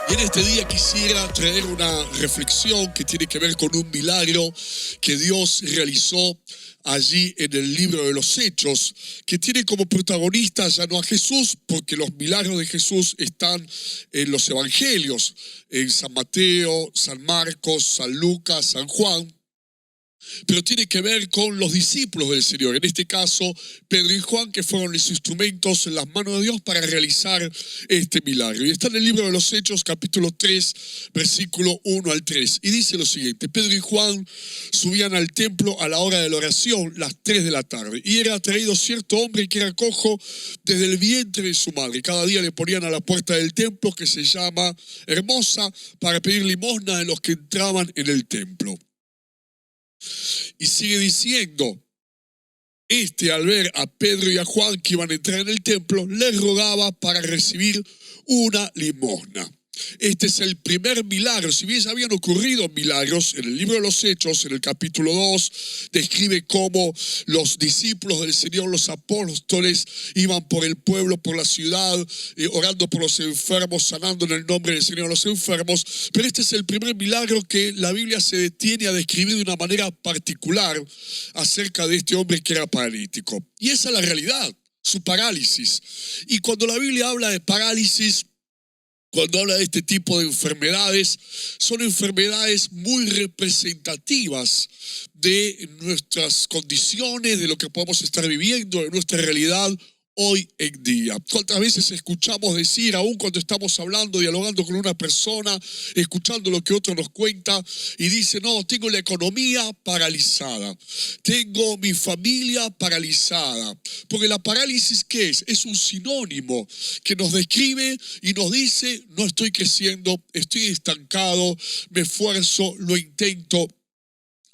Y en este día quisiera traer una reflexión que tiene que ver con un milagro que Dios realizó allí en el libro de los Hechos, que tiene como protagonista ya no a Jesús, porque los milagros de Jesús están en los evangelios, en San Mateo, San Marcos, San Lucas, San Juan, pero tiene que ver con los discípulos del Señor, en este caso Pedro y Juan, que fueron los instrumentos en las manos de Dios para realizar este milagro. Y está en el libro de los Hechos, capítulo 3, versículo 1 al 3, y dice lo siguiente: Pedro y Juan subían al templo a la hora de la oración, las 3 de la tarde, y era traído cierto hombre que era cojo desde el vientre de su madre. Cada día le ponían a la puerta del templo, que se llama Hermosa, para pedir limosna de los que entraban en el templo. Y sigue diciendo: al ver a Pedro y a Juan que iban a entrar en el templo, les rogaba para recibir una limosna. Este es el primer milagro. Si bien ya habían ocurrido milagros, en el libro de los Hechos, en el capítulo 2, describe cómo los discípulos del Señor, los apóstoles, iban por el pueblo, por la ciudad, orando por los enfermos, sanando en el nombre del Señor a los enfermos. Pero este es el primer milagro que la Biblia se detiene a describir de una manera particular acerca de este hombre que era paralítico. Y esa es la realidad, su parálisis. Y cuando la Biblia habla de parálisis, cuando habla de este tipo de enfermedades, son enfermedades muy representativas de nuestras condiciones, de lo que podemos estar viviendo, de nuestra realidad hoy en día. ¿Cuántas veces escuchamos decir, aún cuando estamos hablando, dialogando con una persona, escuchando lo que otro nos cuenta, y dice: no, tengo la economía paralizada, tengo mi familia paralizada? Porque la parálisis, ¿qué es? Es un sinónimo que nos describe y nos dice: no estoy creciendo, estoy estancado, me esfuerzo, lo intento,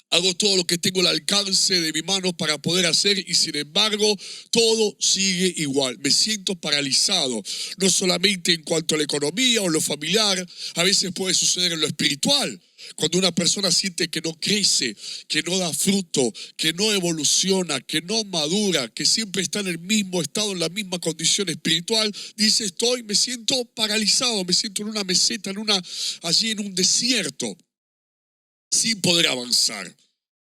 hago todo lo que tengo al alcance de mi mano para poder hacer, y sin embargo todo sigue igual. Me siento paralizado, no solamente en cuanto a la economía o lo familiar, a veces puede suceder en lo espiritual. Cuando una persona siente que no crece, que no da fruto, que no evoluciona, que no madura, que siempre está en el mismo estado, en la misma condición espiritual, dice: me siento paralizado, me siento en una meseta, allí en un desierto, sin poder avanzar.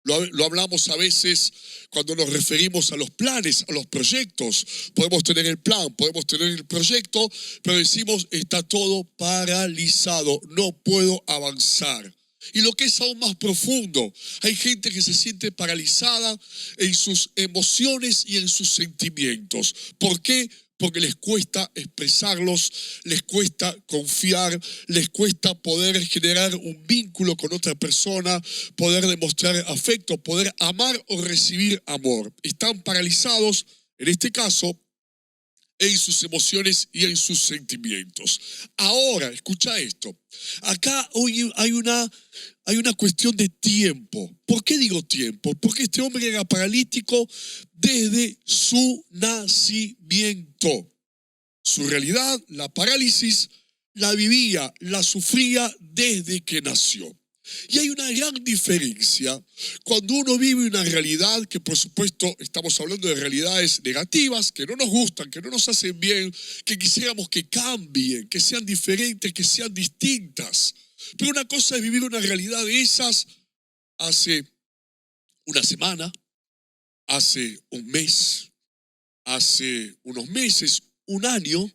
Lo hablamos a veces cuando nos referimos a los planes, a los proyectos. Podemos tener el plan, podemos tener el proyecto, pero decimos: está todo paralizado, no puedo avanzar. Y lo que es aún más profundo, hay gente que se siente paralizada en sus emociones y en sus sentimientos. ¿Por qué? Porque les cuesta expresarlos, les cuesta confiar, les cuesta poder generar un vínculo con otra persona, poder demostrar afecto, poder amar o recibir amor. Están paralizados, en este caso, en sus emociones y en sus sentimientos. Ahora, escucha esto. Acá hoy hay una cuestión de tiempo. ¿Por qué digo tiempo? Porque este hombre era paralítico desde su nacimiento. Su realidad, la parálisis, la vivía, la sufría desde que nació. Y hay una gran diferencia cuando uno vive una realidad que, por supuesto, estamos hablando de realidades negativas, que no nos gustan, que no nos hacen bien, que quisiéramos que cambien, que sean diferentes, que sean distintas. Pero una cosa es vivir una realidad de esas hace una semana, hace un mes, hace unos meses, un año,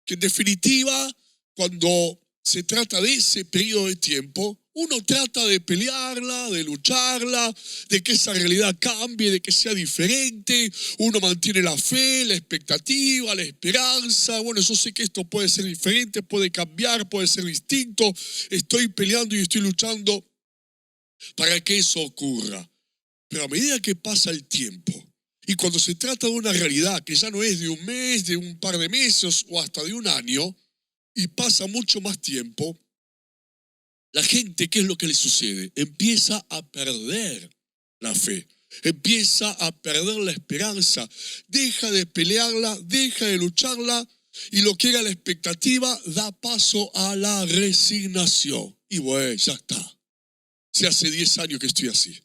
que en definitiva, cuando se trata de ese periodo de tiempo, uno trata de pelearla, de lucharla, de que esa realidad cambie, de que sea diferente. Uno mantiene la fe, la expectativa, la esperanza. Bueno, yo sé que esto puede ser diferente, puede cambiar, puede ser distinto. Estoy peleando y estoy luchando para que eso ocurra. Pero a medida que pasa el tiempo, y cuando se trata de una realidad que ya no es de un mes, de un par de meses o hasta de un año, y pasa mucho más tiempo, la gente, ¿qué es lo que le sucede? Empieza a perder la fe, empieza a perder la esperanza, deja de pelearla, deja de lucharla, y lo que era la expectativa da paso a la resignación. Y bueno, ya está. Si hace 10 años que estoy así,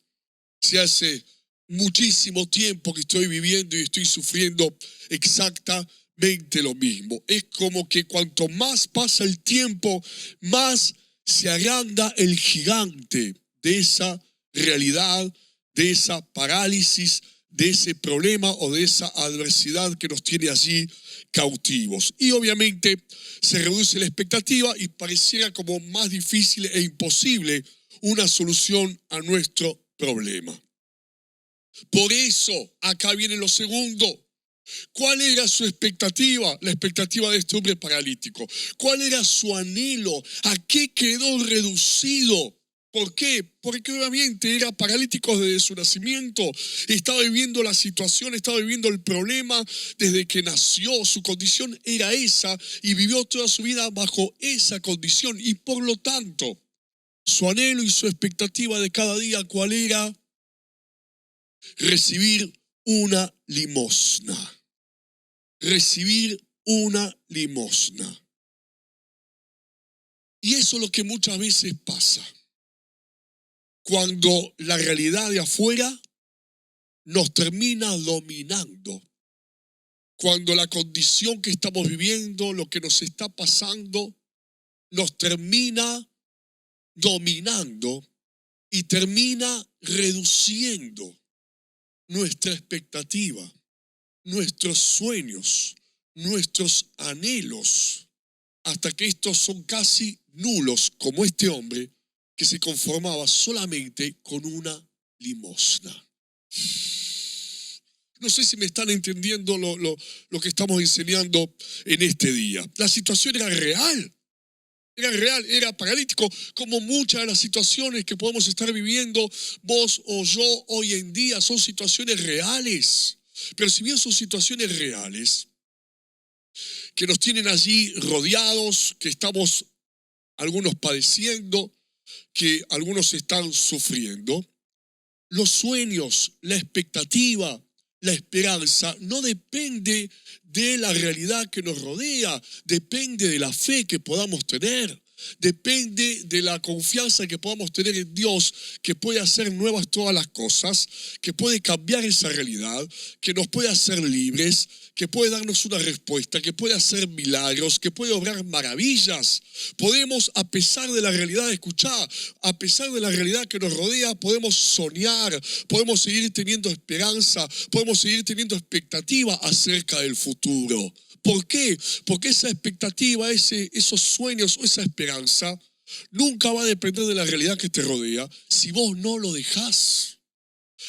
si hace muchísimo tiempo que estoy viviendo y estoy sufriendo exactamente lo mismo. Es como que cuanto más pasa el tiempo, más se agranda el gigante de esa realidad, de esa parálisis, de ese problema o de esa adversidad que nos tiene allí cautivos. Y obviamente se reduce la expectativa y pareciera como más difícil e imposible una solución a nuestro problema. Por eso, acá viene lo segundo. ¿Cuál era su expectativa? La expectativa de este hombre paralítico. ¿Cuál era su anhelo? ¿A qué quedó reducido? ¿Por qué? Porque obviamente era paralítico desde su nacimiento. Estaba viviendo la situación, estaba viviendo el problema desde que nació. Su condición era esa y vivió toda su vida bajo esa condición. Y por lo tanto, su anhelo y su expectativa de cada día, ¿cuál era? Recibir una limosna. Recibir una limosna. Y eso es lo que muchas veces pasa. Cuando la realidad de afuera nos termina dominando. Cuando la condición que estamos viviendo, lo que nos está pasando, nos termina dominando y termina reduciendo nuestra expectativa, nuestros sueños, nuestros anhelos, hasta que estos son casi nulos, como este hombre que se conformaba solamente con una limosna. No sé si me están entendiendo lo que estamos enseñando en este día. La situación era real, era paralítico, como muchas de las situaciones que podemos estar viviendo vos o yo hoy en día son situaciones reales. Pero si bien son situaciones reales, que nos tienen allí rodeados, que estamos algunos padeciendo, que algunos están sufriendo, los sueños, la expectativa, la esperanza no depende de la realidad que nos rodea, depende de la fe que podamos tener. Depende de la confianza que podamos tener en Dios, que puede hacer nuevas todas las cosas, que puede cambiar esa realidad, que nos puede hacer libres, que puede darnos una respuesta, que puede hacer milagros, que puede obrar maravillas. Podemos, a pesar de la realidad, escuchar, a pesar de la realidad que nos rodea, podemos soñar, podemos seguir teniendo esperanza, podemos seguir teniendo expectativa acerca del futuro. ¿Por qué? Porque esa expectativa, esos sueños o esa esperanza nunca va a depender de la realidad que te rodea si vos no lo dejás.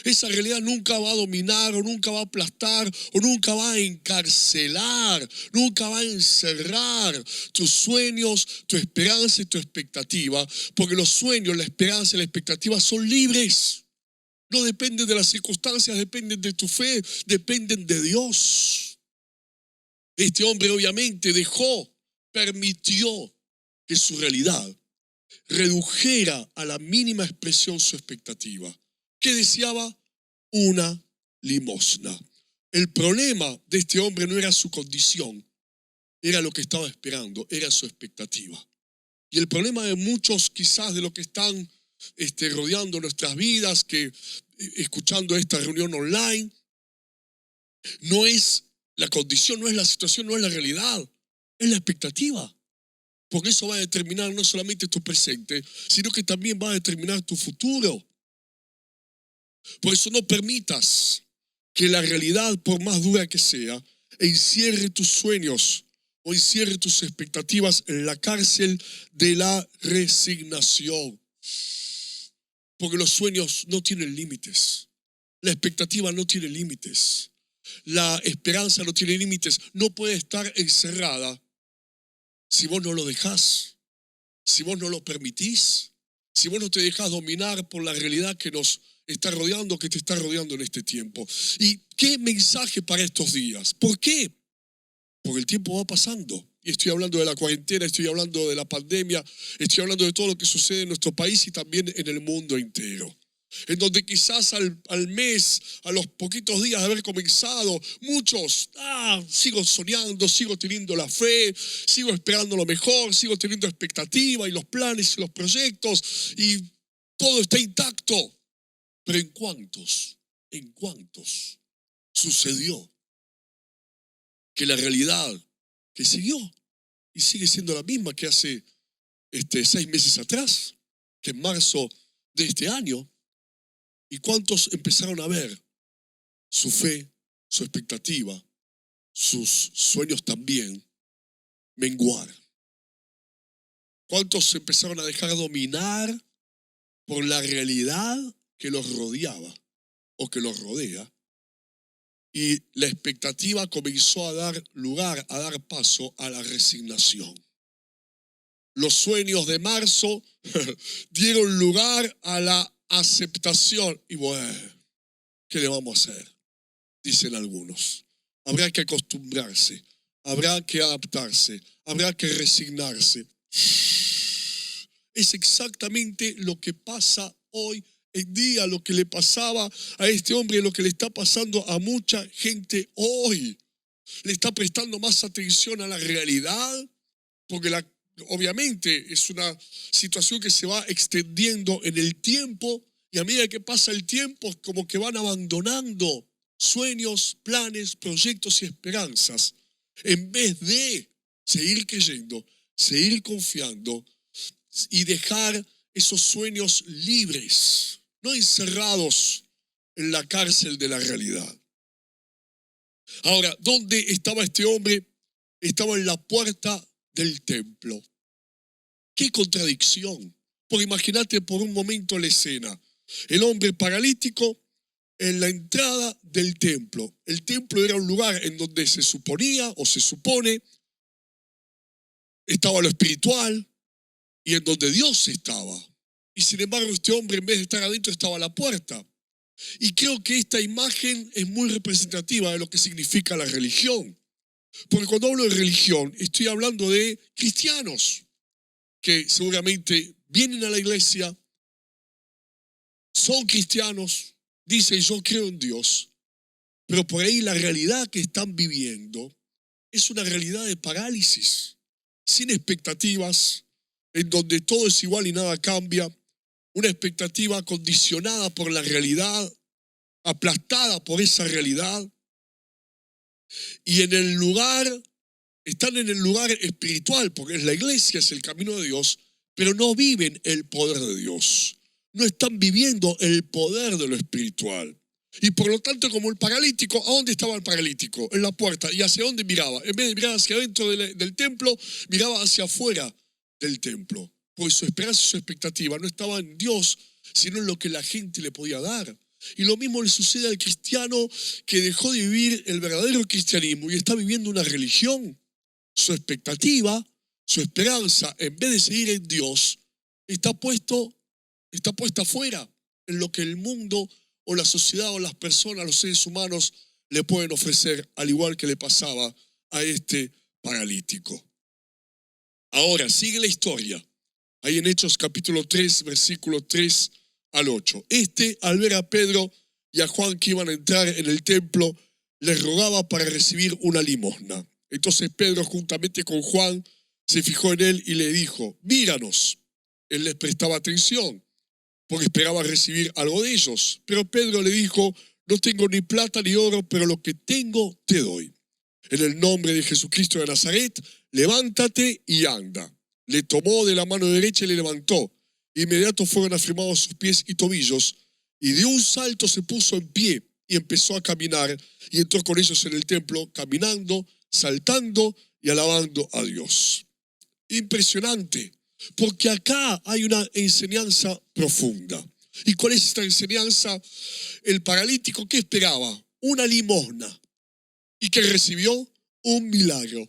Esa realidad nunca va a dominar o nunca va a aplastar o nunca va a encarcelar, nunca va a encerrar tus sueños, tu esperanza y tu expectativa, porque los sueños, la esperanza y la expectativa son libres. No dependen de las circunstancias, dependen de tu fe, dependen de Dios. Este hombre obviamente permitió que su realidad redujera a la mínima expresión su expectativa. ¿Qué deseaba? Una limosna. El problema de este hombre no era su condición, era lo que estaba esperando, era su expectativa. Y el problema de muchos quizás de los que están rodeando nuestras vidas, que escuchando esta reunión online, no es la condición, no es la situación, no es la realidad, es la expectativa. Porque eso va a determinar no solamente tu presente, sino que también va a determinar tu futuro. Por eso no permitas que la realidad, por más dura que sea, encierre tus sueños o encierre tus expectativas en la cárcel de la resignación. Porque los sueños no tienen límites. La expectativa no tiene límites. La esperanza no tiene límites. No puede estar encerrada si vos no lo dejás, si vos no lo permitís, si vos no te dejás dominar por la realidad que nos está rodeando, que te está rodeando en este tiempo. ¿Y qué mensaje para estos días? ¿Por qué? Porque el tiempo va pasando. Y estoy hablando de la cuarentena, estoy hablando de la pandemia, estoy hablando de todo lo que sucede en nuestro país y también en el mundo entero. En donde quizás al mes, a los poquitos días de haber comenzado, muchos, sigo soñando, sigo teniendo la fe, sigo esperando lo mejor, sigo teniendo expectativa y los planes y los proyectos y todo está intacto. Pero ¿en cuántos sucedió? que la realidad que siguió y sigue siendo la misma que hace 6 meses atrás, que en marzo de este año. ¿Y cuántos empezaron a ver su fe, su expectativa, sus sueños también menguar? ¿Cuántos empezaron a dejar dominar por la realidad que los rodeaba o que los rodea? Y la expectativa comenzó a dar lugar, a dar paso a la resignación. Los sueños de marzo dieron lugar a la aceptación. Y bueno, ¿qué le vamos a hacer? Dicen algunos. Habrá que acostumbrarse, habrá que adaptarse, habrá que resignarse. Es exactamente lo que pasa hoy en día, lo que le pasaba a este hombre, lo que le está pasando a mucha gente hoy. Le está prestando más atención a la realidad, porque obviamente es una situación que se va extendiendo en el tiempo, y a medida que pasa el tiempo, como que van abandonando sueños, planes, proyectos y esperanzas, en vez de seguir creyendo, seguir confiando y dejar esos sueños libres, no encerrados en la cárcel de la realidad. Ahora, ¿dónde estaba este hombre? Estaba en la puerta del templo. ¡Qué contradicción! Porque imagínate por un momento la escena. El hombre paralítico en la entrada del templo. El templo era un lugar en donde se suponía o se supone estaba lo espiritual y en donde Dios estaba. Y sin embargo este hombre, en vez de estar adentro, estaba a la puerta. Y creo que esta imagen es muy representativa de lo que significa la religión. Porque cuando hablo de religión, estoy hablando de cristianos que seguramente vienen a la iglesia, son cristianos, dicen yo creo en Dios, pero por ahí la realidad que están viviendo es una realidad de parálisis, sin expectativas, en donde todo es igual y nada cambia, una expectativa condicionada por la realidad, aplastada por esa realidad, y están en el lugar espiritual, porque es la iglesia, es el camino de Dios, pero no viven el poder de Dios. No están viviendo el poder de lo espiritual. Y por lo tanto, como el paralítico, ¿a dónde estaba el paralítico? En la puerta. ¿Y hacia dónde miraba? En vez de mirar hacia adentro del templo, miraba hacia afuera del templo. Pues su esperanza y su expectativa no estaba en Dios, sino en lo que la gente le podía dar. Y lo mismo le sucede al cristiano que dejó de vivir el verdadero cristianismo y está viviendo una religión. Su expectativa, su esperanza, en vez de seguir en Dios, está puesta afuera, en lo que el mundo o la sociedad o las personas, los seres humanos, le pueden ofrecer, al igual que le pasaba a este paralítico. Ahora, sigue la historia. Ahí en Hechos capítulo 3, versículo 3 al 8. Al ver a Pedro y a Juan que iban a entrar en el templo, les rogaba para recibir una limosna. Entonces Pedro, juntamente con Juan, se fijó en él y le dijo, míranos. Él les prestaba atención, porque esperaba recibir algo de ellos. Pero Pedro le dijo, no tengo ni plata ni oro, pero lo que tengo te doy. En el nombre de Jesucristo de Nazaret, levántate y anda. Le tomó de la mano derecha y le levantó. Inmediato fueron afirmados sus pies y tobillos, y de un salto se puso en pie y empezó a caminar, y entró con ellos en el templo, caminando, saltando y alabando a Dios. Impresionante, porque acá hay una enseñanza profunda. ¿Y cuál es esta enseñanza? El paralítico, ¿qué esperaba? Una limosna. ¿Y qué recibió? Un milagro.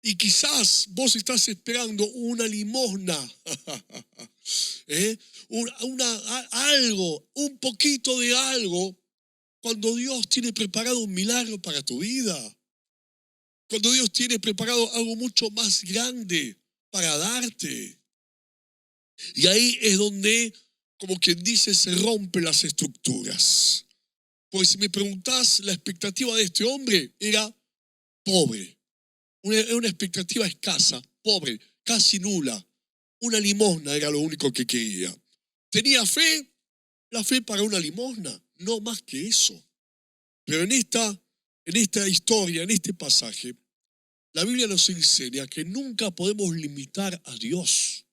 Y quizás vos estás esperando una limosna, algo, un poquito de algo, cuando Dios tiene preparado un milagro para tu vida. Cuando Dios tiene preparado algo mucho más grande para darte. Y ahí es donde, como quien dice, se rompen las estructuras. Porque si me preguntás, la expectativa de este hombre era pobre. Una expectativa escasa, pobre, casi nula. Una limosna era lo único que quería. ¿Tenía fe? La fe para una limosna, no más que eso. Pero en en esta historia, en este pasaje, la Biblia nos enseña que nunca podemos limitar a Dios,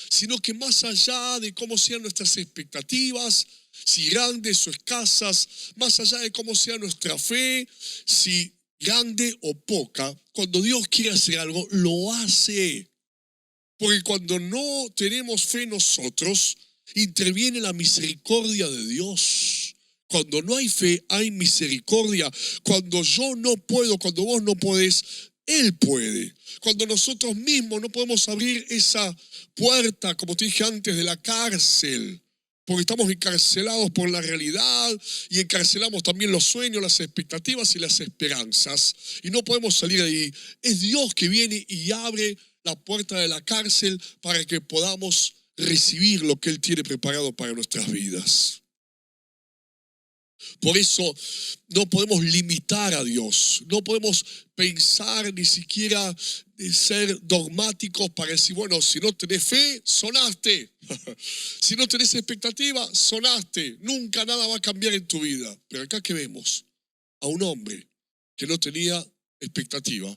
sino que más allá de cómo sean nuestras expectativas, si grandes o escasas, más allá de cómo sea nuestra fe, si grande o poca, cuando Dios quiere hacer algo, lo hace. Porque cuando no tenemos fe nosotros, interviene la misericordia de Dios. Cuando no hay fe, hay misericordia. Cuando yo no puedo, cuando vos no podés, Él puede. Cuando nosotros mismos no podemos abrir esa puerta, como te dije antes, de la cárcel, porque estamos encarcelados por la realidad y encarcelamos también los sueños, las expectativas y las esperanzas. Y no podemos salir de ahí. Es Dios que viene y abre la puerta de la cárcel para que podamos recibir lo que Él tiene preparado para nuestras vidas. Por eso no podemos limitar a Dios, no podemos pensar ni siquiera de ser dogmáticos para decir, bueno, si no tenés fe, sonaste. Si no tenés expectativa, sonaste. Nunca nada va a cambiar en tu vida. Pero acá que vemos a un hombre que no tenía expectativa,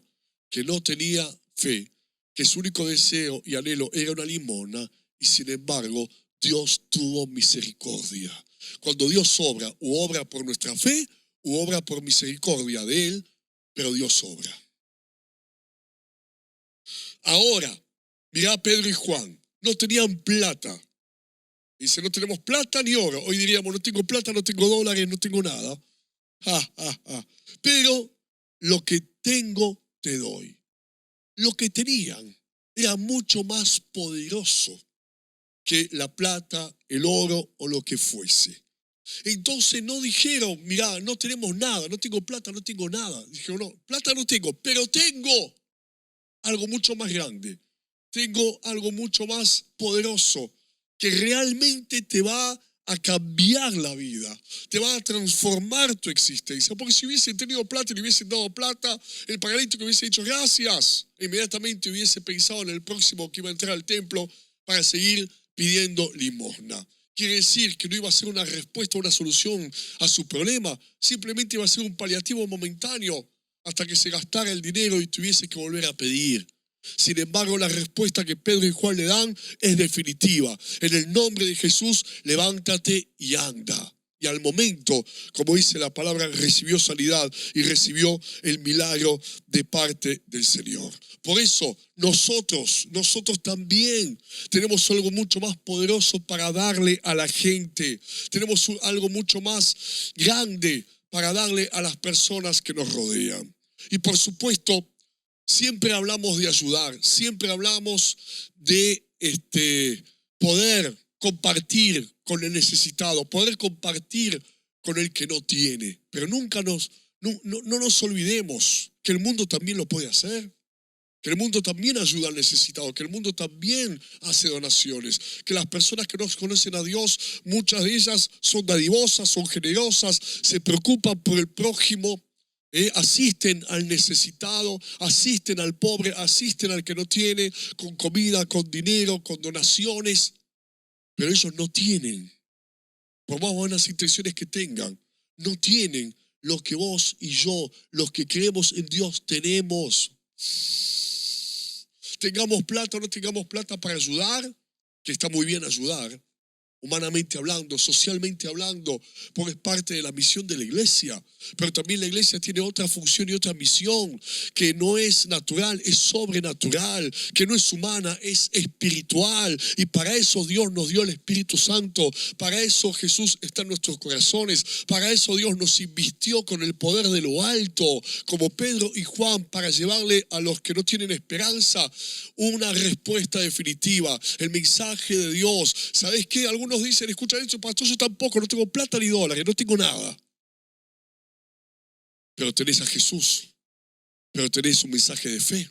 que no tenía fe, que su único deseo y anhelo era una limosna, y sin embargo Dios tuvo misericordia. Cuando Dios obra, o obra por nuestra fe, o obra por misericordia de Él, pero Dios obra. Ahora, mirá a Pedro y Juan, no tenían plata. Dice, no tenemos plata ni oro. Hoy diríamos, no tengo plata, no tengo dólares, no tengo nada. Pero lo que tengo te doy. Lo que tenían era mucho más poderoso que la plata, el oro o lo que fuese. Entonces no dijeron, mirá, no tenemos nada, no tengo plata, no tengo nada. Dijeron, no, plata no tengo, pero tengo algo mucho más grande. Tengo algo mucho más poderoso que realmente te va a cambiar la vida, te va a transformar tu existencia. Porque si hubiesen tenido plata y le hubiesen dado plata, el paralítico hubiese dicho gracias. Inmediatamente hubiese pensado en el próximo que iba a entrar al templo para seguir pidiendo limosna. Quiere decir que no iba a ser una respuesta, una solución a su problema, simplemente iba a ser un paliativo momentáneo hasta que se gastara el dinero y tuviese que volver a pedir. Sin embargo, la respuesta que Pedro y Juan le dan es definitiva. En el nombre de Jesús, levántate y anda. Y al momento, como dice la palabra, recibió sanidad y recibió el milagro de parte del Señor. Por eso, nosotros también tenemos algo mucho más poderoso para darle a la gente. Tenemos algo mucho más grande para darle a las personas que nos rodean. Y por supuesto, siempre hablamos de ayudar, siempre hablamos de poder compartir con el necesitado, poder compartir con el que no tiene. Pero nunca no nos olvidemos que el mundo también lo puede hacer, que el mundo también ayuda al necesitado, que el mundo también hace donaciones, que las personas que no conocen a Dios, muchas de ellas son dadivosas, son generosas, se preocupan por el prójimo. Asisten al necesitado, asisten al pobre, asisten al que no tiene, con comida, con dinero, con donaciones. Pero ellos no tienen, por más buenas intenciones que tengan, no tienen lo que vos y yo, los que creemos en Dios, tenemos. Tengamos plata o no tengamos plata para ayudar, que está muy bien ayudar, humanamente hablando, socialmente hablando, porque es parte de la misión de la iglesia. Pero también la iglesia tiene otra función y otra misión, que no es natural, es sobrenatural, que no es humana, es espiritual. Y para eso Dios nos dio el Espíritu Santo, para eso Jesús está en nuestros corazones, para eso Dios nos invistió con el poder de lo alto, como Pedro y Juan, para llevarle a los que no tienen esperanza una respuesta definitiva, el mensaje de Dios. ¿Sabes qué? Algunos dicen, escucha esto, pastor, yo tampoco, no tengo plata ni dólares, no tengo nada. Pero tenés a Jesús, pero tenés un mensaje de fe,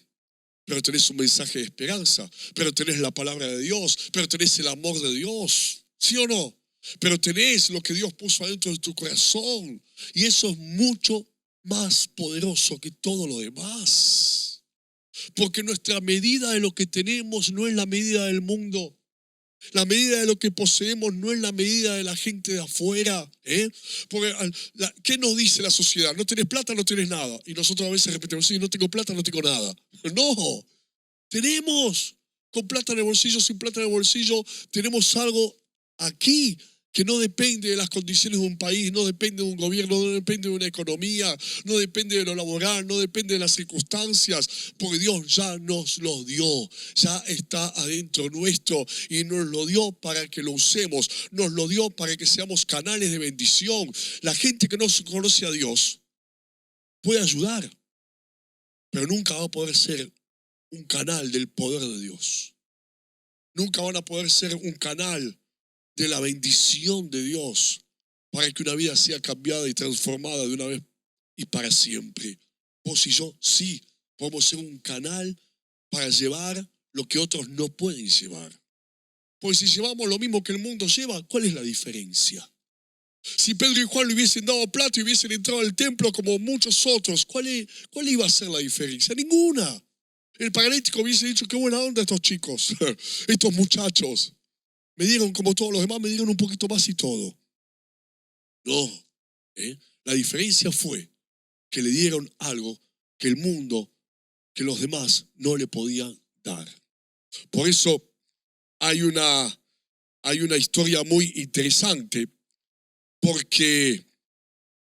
pero tenés un mensaje de esperanza, pero tenés la palabra de Dios, pero tenés el amor de Dios, ¿sí o no? Pero tenés lo que Dios puso adentro de tu corazón, y eso es mucho más poderoso que todo lo demás. Porque nuestra medida de lo que tenemos no es la medida del mundo. La medida de lo que poseemos no es la medida de la gente de afuera. Porque, ¿qué nos dice la sociedad? No tenés plata, no tenés nada. Y nosotros a veces repetimos, sí, no tengo plata, no tengo nada. No, tenemos. Con plata en el bolsillo, sin plata en el bolsillo, tenemos algo aquí que no depende de las condiciones de un país, no depende de un gobierno, no depende de una economía, no depende de lo laboral, no depende de las circunstancias, porque Dios ya nos lo dio, ya está adentro nuestro y nos lo dio para que lo usemos, nos lo dio para que seamos canales de bendición. La gente que no conoce a Dios puede ayudar, pero nunca va a poder ser un canal del poder de Dios. Nunca van a poder ser un canal de la bendición de Dios para que una vida sea cambiada y transformada de una vez y para siempre. Vos y yo sí podemos ser un canal para llevar lo que otros no pueden llevar. Porque si llevamos lo mismo que el mundo lleva, ¿cuál es la diferencia? Si Pedro y Juan le hubiesen dado plata y hubiesen entrado al templo como muchos otros, ¿cuál iba a ser la diferencia? Ninguna. El paralítico hubiese dicho, qué buena onda estos chicos, estos muchachos. Me dieron como todos los demás, me dieron un poquito más y todo. No, la diferencia fue que le dieron algo que el mundo, que los demás no le podían dar. Por eso hay una historia muy interesante, porque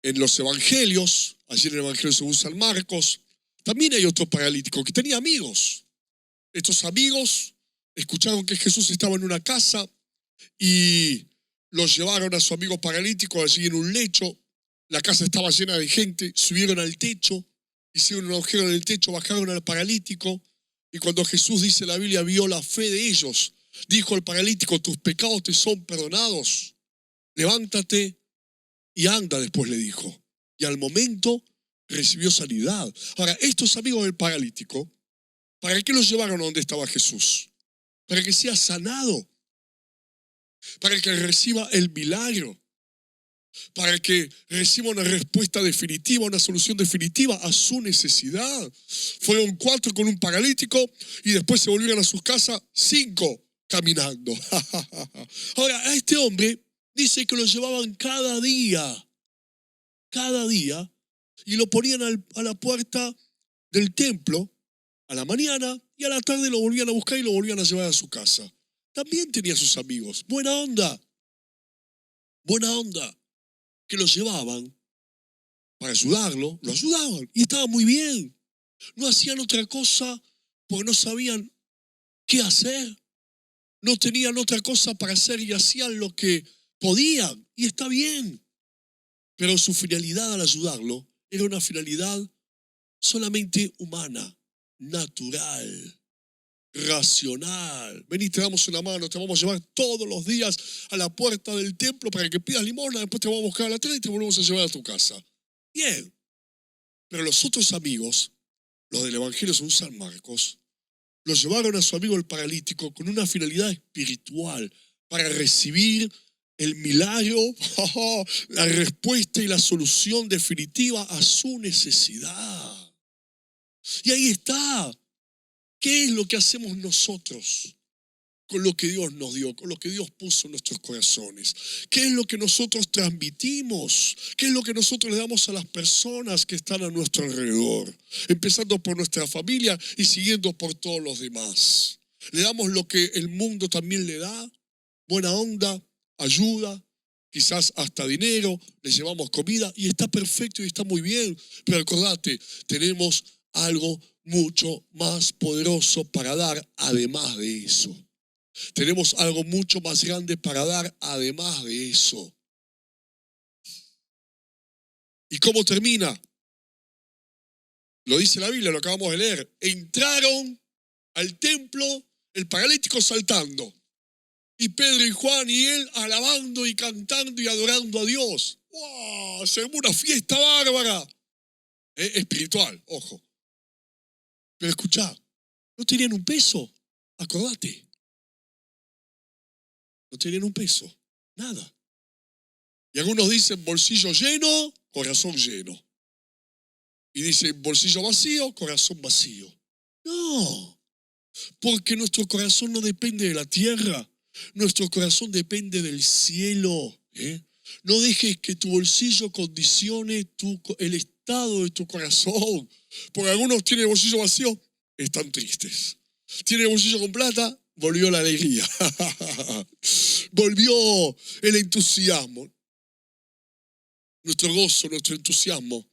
en los evangelios, allí en el evangelio según San Marcos, también hay otro paralítico que tenía amigos. Estos amigos escucharon que Jesús estaba en una casa y los llevaron a su amigo paralítico allí en un lecho. La casa estaba llena de gente, subieron al techo, hicieron un agujero en el techo, bajaron al paralítico y cuando Jesús, dice la Biblia, vio la fe de ellos, dijo al paralítico, tus pecados te son perdonados, levántate y anda, después le dijo. Y al momento recibió sanidad. Ahora, estos amigos del paralítico, ¿para qué los llevaron a donde estaba Jesús? Para que sea sanado, para que reciba el milagro, para que reciba una respuesta definitiva, una solución definitiva a su necesidad. Fueron 4 con un paralítico y después se volvieron a sus casas 5 caminando. Ahora, a este hombre dice que lo llevaban cada día, y lo ponían a la puerta del templo a la mañana y a la tarde lo volvían a buscar y lo volvían a llevar a su casa. También tenía sus amigos, buena onda, que lo llevaban para ayudarlo, lo ayudaban y estaba muy bien. No hacían otra cosa porque no sabían qué hacer, no tenían otra cosa para hacer y hacían lo que podían y está bien. Pero su finalidad al ayudarlo era una finalidad solamente humana, natural, racional. Vení, te damos una mano, te vamos a llevar todos los días a la puerta del templo para que pidas limosna, después te vamos a buscar a la tarde y te volvemos a llevar a tu casa. Bien, pero los otros amigos, los del Evangelio según San Marcos, los llevaron a su amigo el paralítico con una finalidad espiritual para recibir el milagro, la respuesta y la solución definitiva a su necesidad. Y ahí está. ¿Qué es lo que hacemos nosotros con lo que Dios nos dio, con lo que Dios puso en nuestros corazones? ¿Qué es lo que nosotros transmitimos? ¿Qué es lo que nosotros le damos a las personas que están a nuestro alrededor? Empezando por nuestra familia y siguiendo por todos los demás. ¿Le damos lo que el mundo también le da? Buena onda, ayuda, quizás hasta dinero, le llevamos comida y está perfecto y está muy bien. Pero acordate, tenemos algo mucho más poderoso para dar además de eso. Tenemos algo mucho más grande para dar además de eso. ¿Y cómo termina? Lo dice la Biblia, lo acabamos de leer. Entraron al templo el paralítico saltando. Y Pedro y Juan y él alabando y cantando y adorando a Dios. ¡Wow! Se armó una fiesta bárbara. Espiritual, ojo. Pero escuchá, no tenían un peso, acordate. No tenían un peso, nada. Y algunos dicen bolsillo lleno, corazón lleno. Y dicen bolsillo vacío, corazón vacío. No, porque nuestro corazón no depende de la tierra. Nuestro corazón depende del cielo. No dejes que tu bolsillo condicione el estado de tu corazón. Porque algunos tienen el bolsillo vacío, están tristes. Tienen el bolsillo con plata, volvió la alegría. Volvió el entusiasmo. Nuestro gozo, nuestro entusiasmo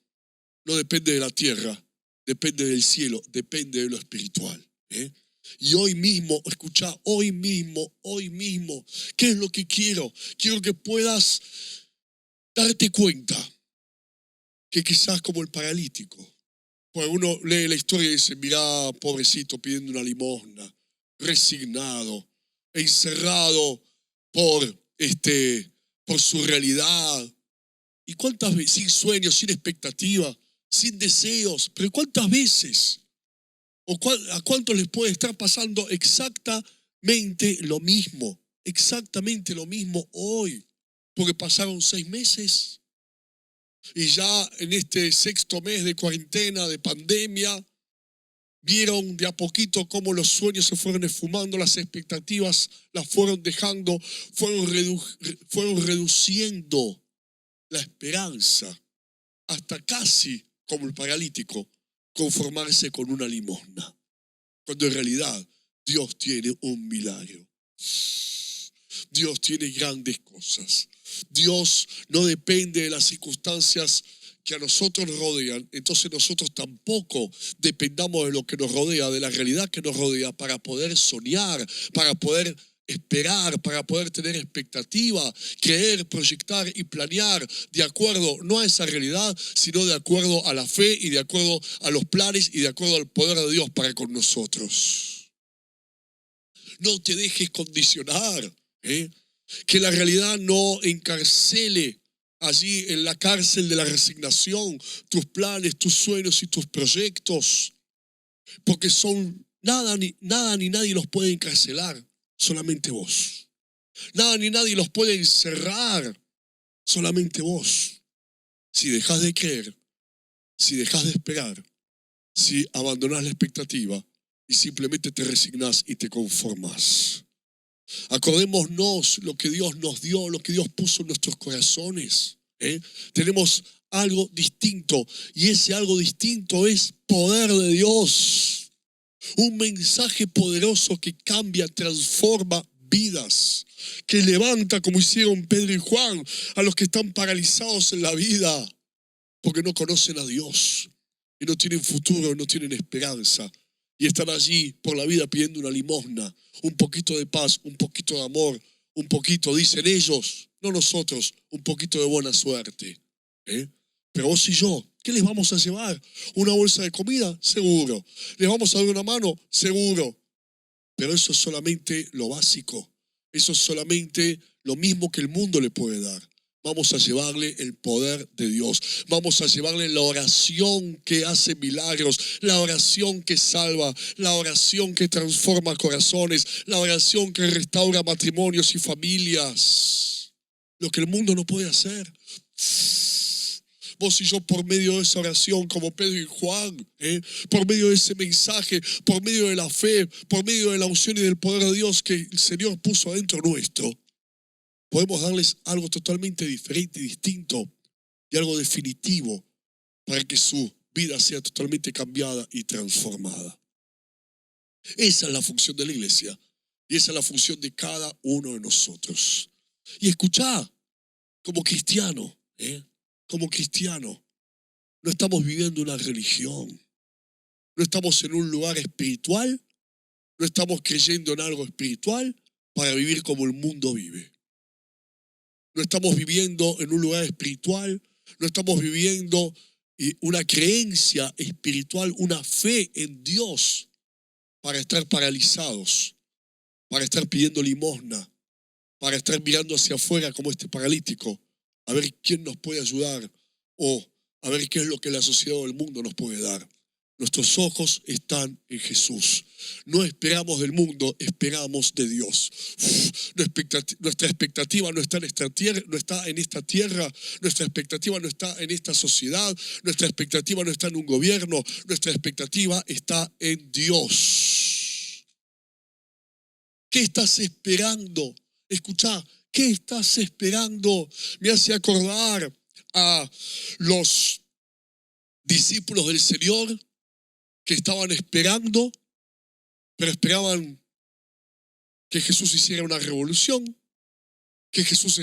no depende de la tierra, depende del cielo, depende de lo espiritual. Y hoy mismo, escucha, hoy mismo, ¿qué es lo que quiero? Quiero que puedas darte cuenta que quizás como el paralítico, pues uno lee la historia y dice, mirá, pobrecito pidiendo una limosna, resignado, encerrado por su realidad. ¿Y cuántas veces? Sin sueños, sin expectativa, sin deseos. Pero ¿cuántas veces? ¿A cuántos les puede estar pasando exactamente lo mismo? Exactamente lo mismo hoy. Porque pasaron 6 meses y ya en este 6º mes de cuarentena, de pandemia, vieron de a poquito cómo los sueños se fueron esfumando, las expectativas las fueron dejando, fueron reduciendo la esperanza hasta casi, como el paralítico, conformarse con una limosna. Cuando en realidad Dios tiene un milagro. Dios tiene grandes cosas. Dios no depende de las circunstancias que a nosotros nos rodean, entonces nosotros tampoco dependamos de lo que nos rodea, de la realidad que nos rodea, para poder soñar, para poder esperar, para poder tener expectativa, creer, proyectar y planear de acuerdo no a esa realidad, sino de acuerdo a la fe y de acuerdo a los planes y de acuerdo al poder de Dios para con nosotros. No te dejes condicionar, que la realidad no encarcele allí en la cárcel de la resignación tus planes, tus sueños y tus proyectos, porque nada ni nadie los puede encarcelar, solamente vos. Nada ni nadie los puede encerrar, solamente vos. Si dejas de creer, si dejas de esperar, si abandonás la expectativa y simplemente te resignás y te conformás. Acordémonos lo que Dios nos dio, lo que Dios puso en nuestros corazones. Tenemos algo distinto y ese algo distinto es poder de Dios. Un mensaje poderoso que cambia, transforma vidas, que levanta, como hicieron Pedro y Juan, a los que están paralizados en la vida porque no conocen a Dios y no tienen futuro, no tienen esperanza. Y están allí por la vida pidiendo una limosna, un poquito de paz, un poquito de amor, un poquito, dicen ellos, no nosotros, un poquito de buena suerte. Pero vos y yo, ¿qué les vamos a llevar? ¿Una bolsa de comida? Seguro. ¿Les vamos a dar una mano? Seguro. Pero eso es solamente lo básico. Eso es solamente lo mismo que el mundo le puede dar. Vamos a llevarle el poder de Dios. Vamos a llevarle la oración que hace milagros, la oración que salva, la oración que transforma corazones, la oración que restaura matrimonios y familias. Lo que el mundo no puede hacer. Vos y yo, por medio de esa oración, como Pedro y Juan, por medio de ese mensaje, por medio de la fe, por medio de la unción y del poder de Dios que el Señor puso adentro nuestro, podemos darles algo totalmente diferente, distinto y algo definitivo para que su vida sea totalmente cambiada y transformada. Esa es la función de la iglesia y esa es la función de cada uno de nosotros. Y escuchá, como cristiano, no estamos viviendo una religión, no estamos en un lugar espiritual, no estamos creyendo en algo espiritual para vivir como el mundo vive. No estamos viviendo en un lugar espiritual, no estamos viviendo una creencia espiritual, una fe en Dios para estar paralizados, para estar pidiendo limosna, para estar mirando hacia afuera como este paralítico, a ver quién nos puede ayudar o a ver qué es lo que la sociedad o el mundo nos puede dar. Nuestros ojos están en Jesús. No esperamos del mundo, esperamos de Dios. Nuestra expectativa no está en esta tierra, nuestra expectativa no está en esta sociedad, nuestra expectativa no está en un gobierno, nuestra expectativa está en Dios. ¿Qué estás esperando? Escuchá, ¿qué estás esperando? Me hace acordar a los discípulos del Señor que estaban esperando, pero esperaban que Jesús hiciera una revolución, que Jesús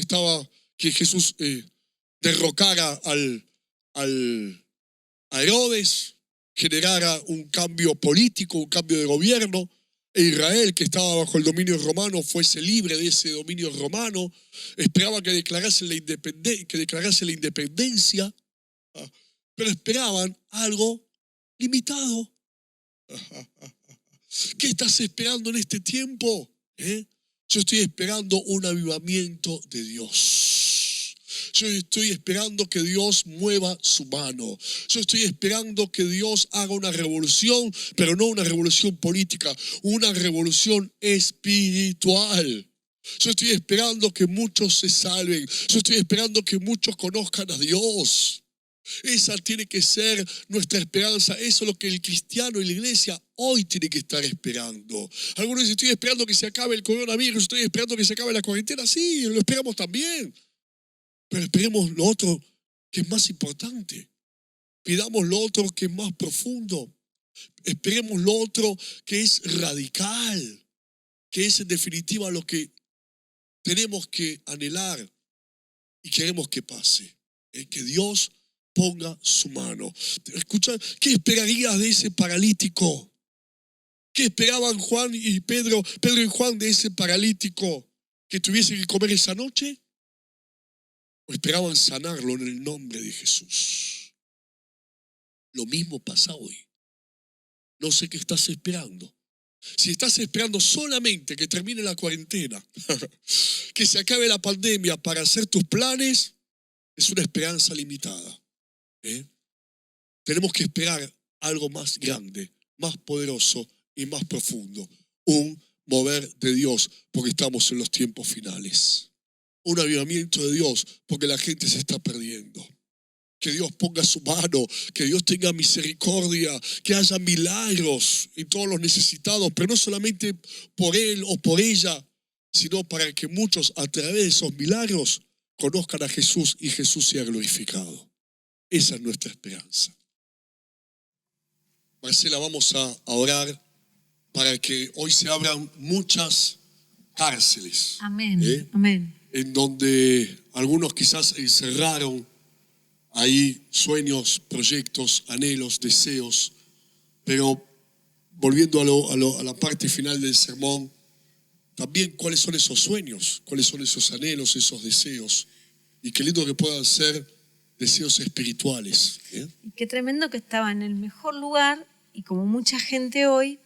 derrocara a Herodes, generara un cambio político, un cambio de gobierno. E Israel, que estaba bajo el dominio romano, fuese libre de ese dominio romano. Esperaba que declarase la independencia, pero esperaban algo limitado. ¿Qué estás esperando en este tiempo? Yo estoy esperando un avivamiento de Dios. Yo estoy esperando que Dios mueva su mano. Yo estoy esperando que Dios haga una revolución, pero no una revolución política, una revolución espiritual. Yo estoy esperando que muchos se salven. Yo estoy esperando que muchos conozcan a Dios. Esa tiene que ser nuestra esperanza. Eso es lo que el cristiano y la iglesia hoy tiene que estar esperando. Algunos dicen, estoy esperando que se acabe el coronavirus, estoy esperando que se acabe la cuarentena. Sí, lo esperamos también. Pero esperemos lo otro que es más importante. Pidamos lo otro que es más profundo. Esperemos lo otro que es radical, que es en definitiva lo que tenemos que anhelar y queremos que pase. Que Dios ponga su mano. Escucha, ¿qué esperarías de ese paralítico? ¿Qué esperaban Juan y Pedro y Juan de ese paralítico? ¿Que tuviese que comer esa noche? ¿O esperaban sanarlo en el nombre de Jesús? Lo mismo pasa hoy. No sé qué estás esperando. Si estás esperando solamente que termine la cuarentena, que se acabe la pandemia para hacer tus planes, es una esperanza limitada. Tenemos que esperar algo más grande, más poderoso y más profundo. Un mover de Dios, porque estamos en los tiempos finales. Un avivamiento de Dios, porque la gente se está perdiendo. Que Dios ponga su mano, que Dios tenga misericordia, que haya milagros en todos los necesitados, pero no solamente por él o por ella, sino para que muchos a través de esos milagros conozcan a Jesús y Jesús sea glorificado. Esa es nuestra esperanza. Marcela, vamos a orar para que hoy se abran muchas cárceles. Amén, amén. En donde algunos quizás encerraron ahí sueños, proyectos, anhelos, deseos, pero volviendo a la parte final del sermón, también cuáles son esos sueños, cuáles son esos anhelos, esos deseos, y qué lindo que puedan ser deseos espirituales. Y qué tremendo que estaba en el mejor lugar, y como mucha gente hoy,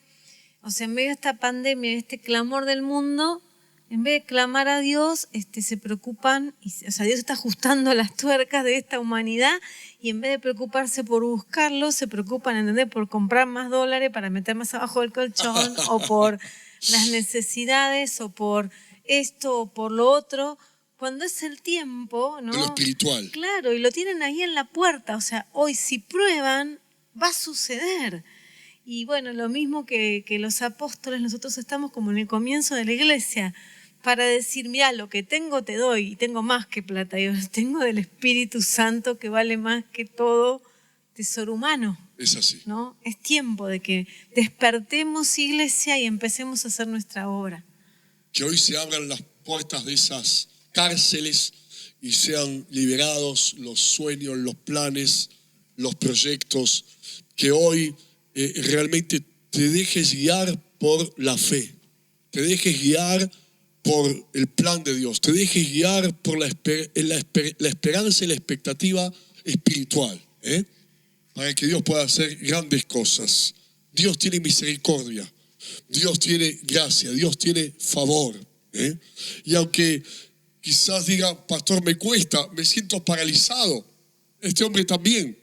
o sea, en medio de esta pandemia, de este clamor del mundo, en vez de clamar a Dios, se preocupan, o sea, Dios está ajustando las tuercas de esta humanidad y en vez de preocuparse por buscarlo, se preocupan, ¿entendés?, por comprar más dólares para meter más abajo del colchón o por las necesidades o por esto o por lo otro, cuando es el tiempo, ¿no? De lo espiritual. Claro, y lo tienen ahí en la puerta, o sea, hoy si prueban, va a suceder. Y bueno, lo mismo que los apóstoles, nosotros estamos como en el comienzo de la iglesia, para decir, mira, lo que tengo te doy, y tengo más que plata, yo tengo del Espíritu Santo que vale más que todo tesoro humano. Es así. ¿No? Es tiempo de que despertemos, iglesia, y empecemos a hacer nuestra obra. Que hoy se abran las puertas de esas cárceles y sean liberados los sueños, los planes, los proyectos, que hoy realmente te dejes guiar por la fe, te dejes guiar por el plan de Dios, te dejes guiar por la esperanza y la expectativa espiritual, para que Dios pueda hacer grandes cosas. Dios tiene misericordia, Dios tiene gracia, Dios tiene favor. Y aunque quizás diga, pastor, me cuesta, me siento paralizado, este hombre también.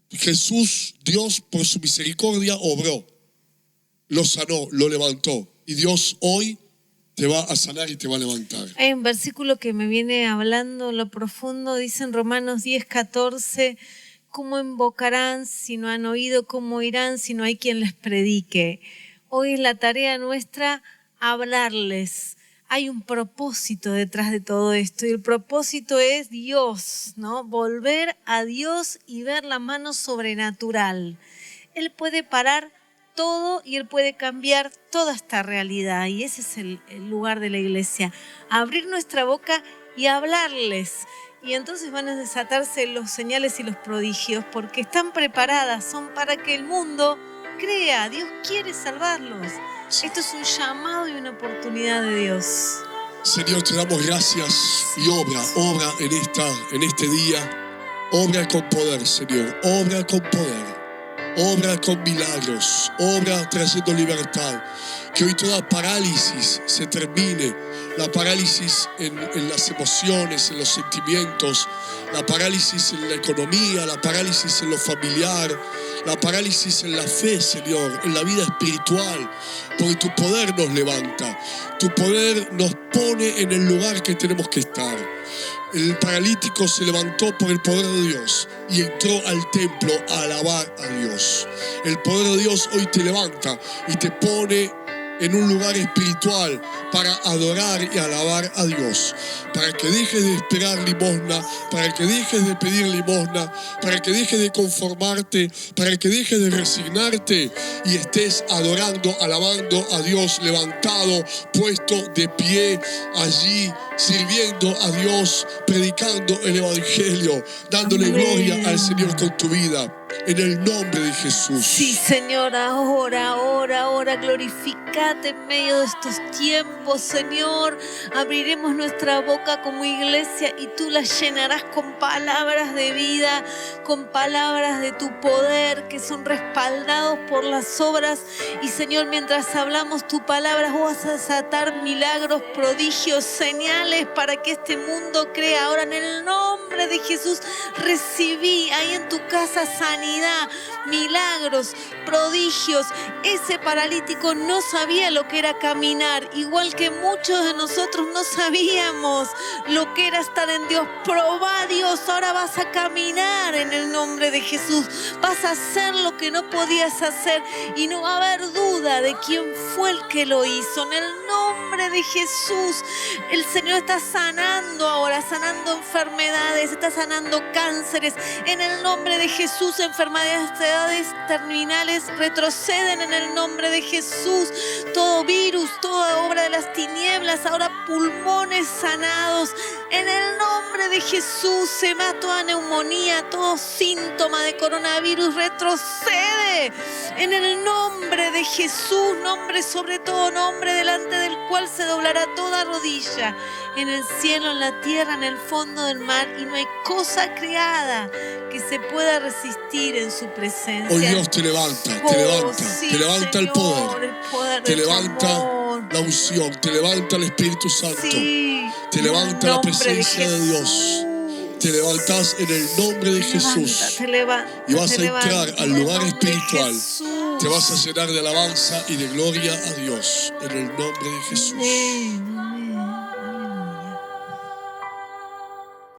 Y Jesús, Dios, por su misericordia, obró, lo sanó, lo levantó. Y Dios hoy te va a sanar y te va a levantar. Hay un versículo que me viene hablando en lo profundo, dice en Romanos 10:14, ¿cómo invocarán si no han oído? ¿Cómo irán si no hay quien les predique? Hoy es la tarea nuestra hablarles. Hay un propósito detrás de todo esto y el propósito es Dios, ¿no? Volver a Dios y ver la mano sobrenatural. Él puede parar todo y Él puede cambiar toda esta realidad y ese es el lugar de la iglesia. Abrir nuestra boca y hablarles. Y entonces van a desatarse los señales y los prodigios porque están preparadas, son para que el mundo crea. Dios quiere salvarlos. Esto es un llamado y una oportunidad de Dios. Señor, te damos gracias y obra en este día. Obra con poder, Señor. Obra con poder. Obra con milagros. Obra trayendo libertad. Que hoy toda parálisis se termine. La parálisis en las emociones, en los sentimientos. La parálisis en la economía. La parálisis en lo familiar. La parálisis en la fe, Señor, en la vida espiritual, porque tu poder nos levanta, tu poder nos pone en el lugar que tenemos que estar. El paralítico se levantó por el poder de Dios y entró al templo a alabar a Dios. El poder de Dios hoy te levanta y te pone en un lugar espiritual para adorar y alabar a Dios, para que dejes de esperar limosna, para que dejes de pedir limosna, para que dejes de conformarte, para que dejes de resignarte y estés adorando, alabando a Dios, levantado, puesto de pie allí, sirviendo a Dios, predicando el Evangelio, dándole gloria al Señor con tu vida. En el nombre de Jesús. Sí, Señor, ahora, glorificate en medio de estos tiempos, Señor. Abriremos nuestra boca como iglesia y tú la llenarás con palabras de vida, con palabras de tu poder que son respaldados por las obras. Y, Señor, mientras hablamos tu palabra, vas a desatar milagros, prodigios, señales para que este mundo crea. Ahora, en el nombre de Jesús, recibí ahí en tu casa sanidad, milagros, prodigios. Ese paralítico no sabía lo que era caminar, igual que muchos de nosotros no sabíamos lo que era estar en Dios. Probá a Dios, ahora vas a caminar en el nombre de Jesús. Vas a hacer lo que no podías hacer y no va a haber duda de quién fue el que lo hizo. En el nombre de Jesús, el Señor está sanando ahora, sanando enfermedades, está sanando cánceres. En el nombre de Jesús, enfermedades terminales retroceden en el nombre de Jesús. Todo virus, toda obra de las tinieblas, ahora pulmones sanados. En el nombre de Jesús se va toda neumonía, todo síntoma de coronavirus retrocede. En el nombre de Jesús, nombre sobre todo nombre, delante del cual se doblará toda rodilla, en el cielo, en la tierra, en el fondo del mar, y no hay cosa creada que se pueda resistir en su presencia. Hoy Dios te levanta, sí, te levanta Señor, el poder te levanta amor. La unción, te levanta el Espíritu Santo, Sí, te levanta la presencia de Dios. Te levantas en el nombre de Jesús y vas a entrar al lugar espiritual. Te vas a llenar de alabanza y de gloria a Dios en el nombre de Jesús. Amén.